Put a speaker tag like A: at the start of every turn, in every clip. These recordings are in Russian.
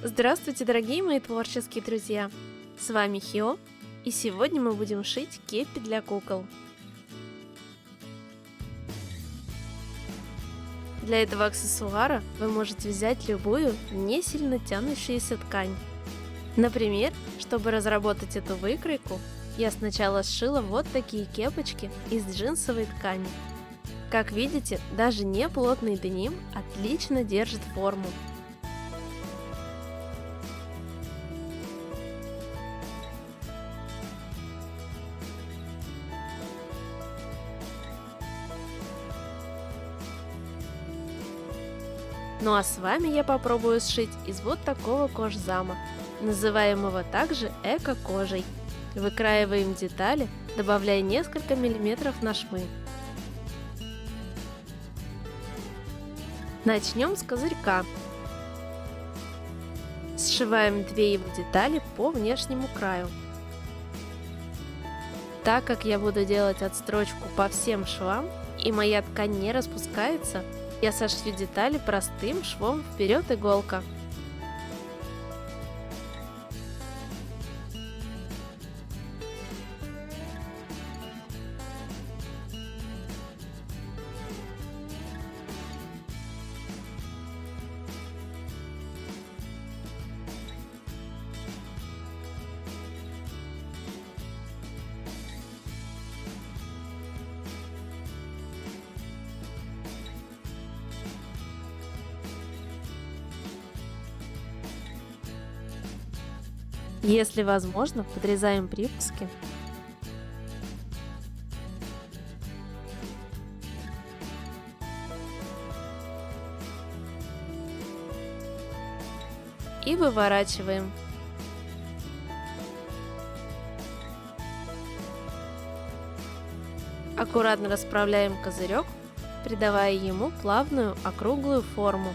A: Здравствуйте, дорогие мои творческие друзья! С вами Хио, и сегодня мы будем шить кепи для кукол. Для этого аксессуара вы можете взять любую не сильно тянущуюся ткань. Например, чтобы разработать эту выкройку, я сначала сшила вот такие кепочки из джинсовой ткани. Как видите, даже не плотный деним отлично держит форму. Ну а с вами я попробую сшить из вот такого кожзама, называемого также эко-кожей. Выкраиваем детали, добавляя несколько миллиметров на швы. Начнем с козырька. Сшиваем две его детали по внешнему краю. Так как я буду делать отстрочку по всем швам и моя ткань не распускается, я сошью детали простым швом вперед иголка. Если возможно, подрезаем припуски. И выворачиваем. Аккуратно расправляем козырек, придавая ему плавную округлую форму.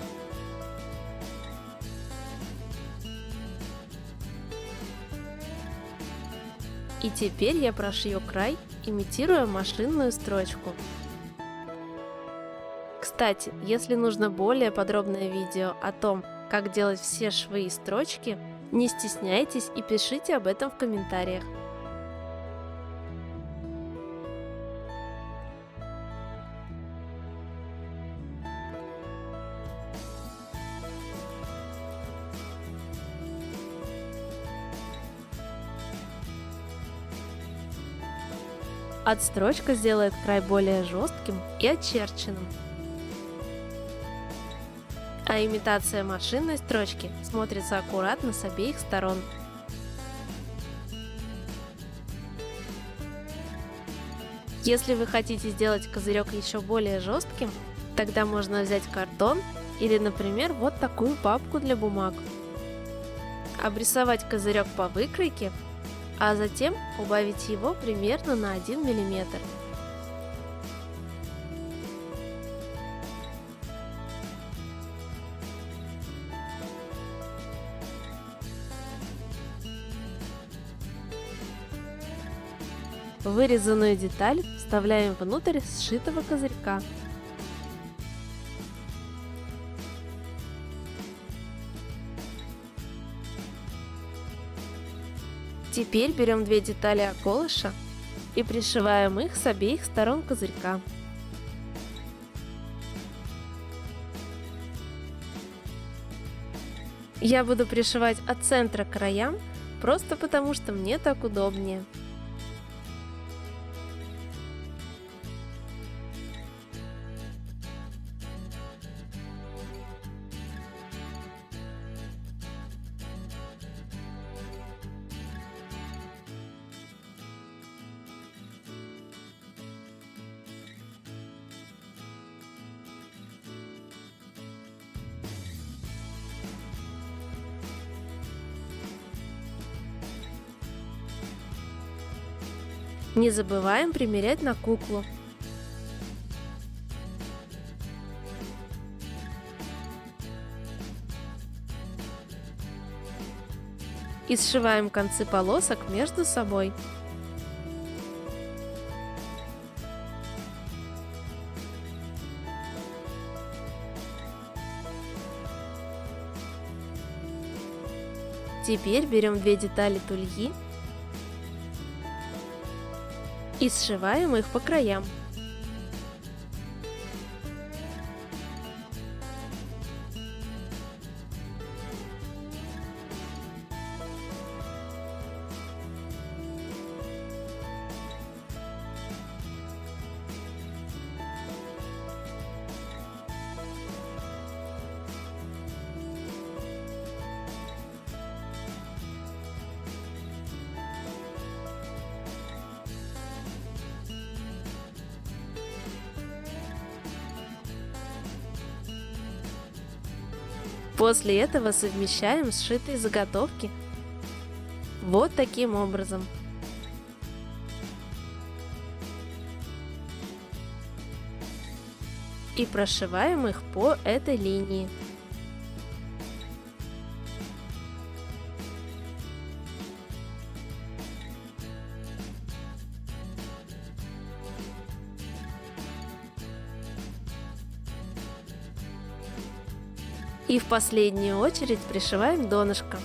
A: И теперь я прошью край, имитируя машинную строчку. Кстати, если нужно более подробное видео о том, как делать все швы и строчки, не стесняйтесь и пишите об этом в комментариях. Отстрочка сделает край более жестким и очерченным. А имитация машинной строчки смотрится аккуратно с обеих сторон. Если вы хотите сделать козырек еще более жестким, тогда можно взять картон или, например, вот такую папку для бумаг. Обрисовать козырек по выкройке, а затем убавить его примерно на 1 мм. Вырезанную деталь вставляем внутрь сшитого козырька. Теперь берем две детали околыша и пришиваем их с обеих сторон козырька. Я буду пришивать от центра к краям, просто потому что мне так удобнее. Не забываем примерять на куклу. И сшиваем концы полосок между собой. Теперь берем две детали тульи и сшиваем их по краям. После этого совмещаем сшитые заготовки вот таким образом. И прошиваем их по этой линии. И в последнюю очередь пришиваем донышко.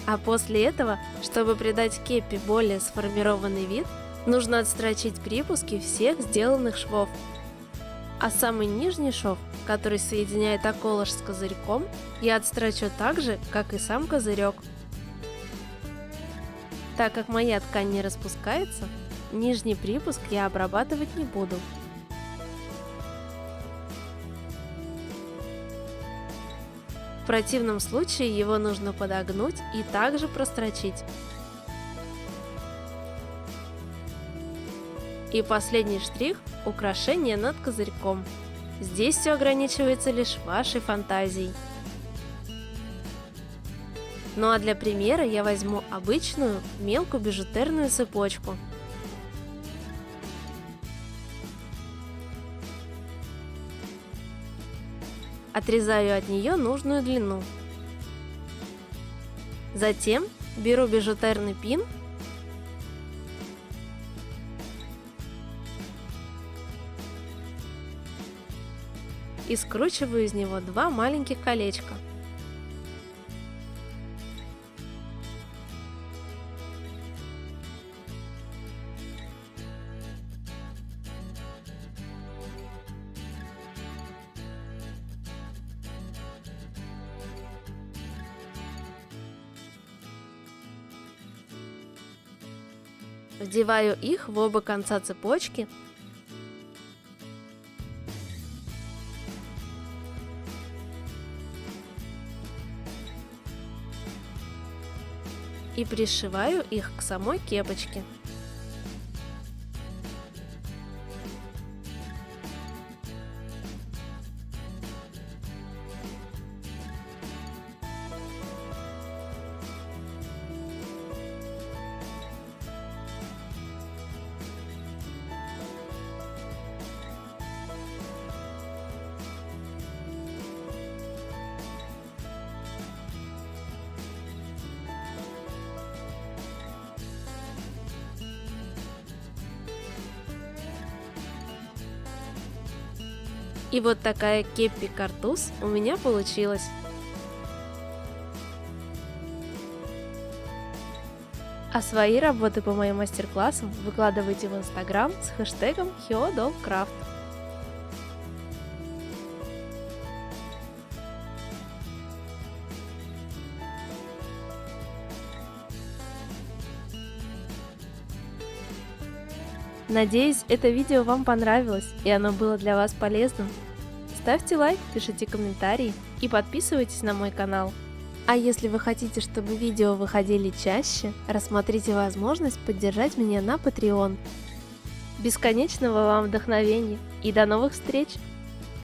A: А после этого, чтобы придать кепи более сформированный вид, нужно отстрочить припуски всех сделанных швов. А самый нижний шов, который соединяет околыш с козырьком, я отстрочу так же, как и сам козырек. Так как моя ткань не распускается, нижний припуск я обрабатывать не буду. В противном случае его нужно подогнуть и также прострочить. И последний штрих – украшение над козырьком. Здесь все ограничивается лишь вашей фантазией. Ну а для примера я возьму обычную мелкую бижутерную цепочку. Отрезаю от нее нужную длину. Затем беру бижутерный пин и скручиваю из него два маленьких колечка. Вдеваю их в оба конца цепочки и пришиваю их к самой кепочке. И вот такая кепи-картуз у меня получилась. А свои работы по моим мастер-классам выкладывайте в Инстаграм с хэштегом HyoDollCraft. Надеюсь, это видео вам понравилось и оно было для вас полезным. Ставьте лайк, пишите комментарии и подписывайтесь на мой канал. А если вы хотите, чтобы видео выходили чаще, рассмотрите возможность поддержать меня на Patreon. Бесконечного вам вдохновения и до новых встреч!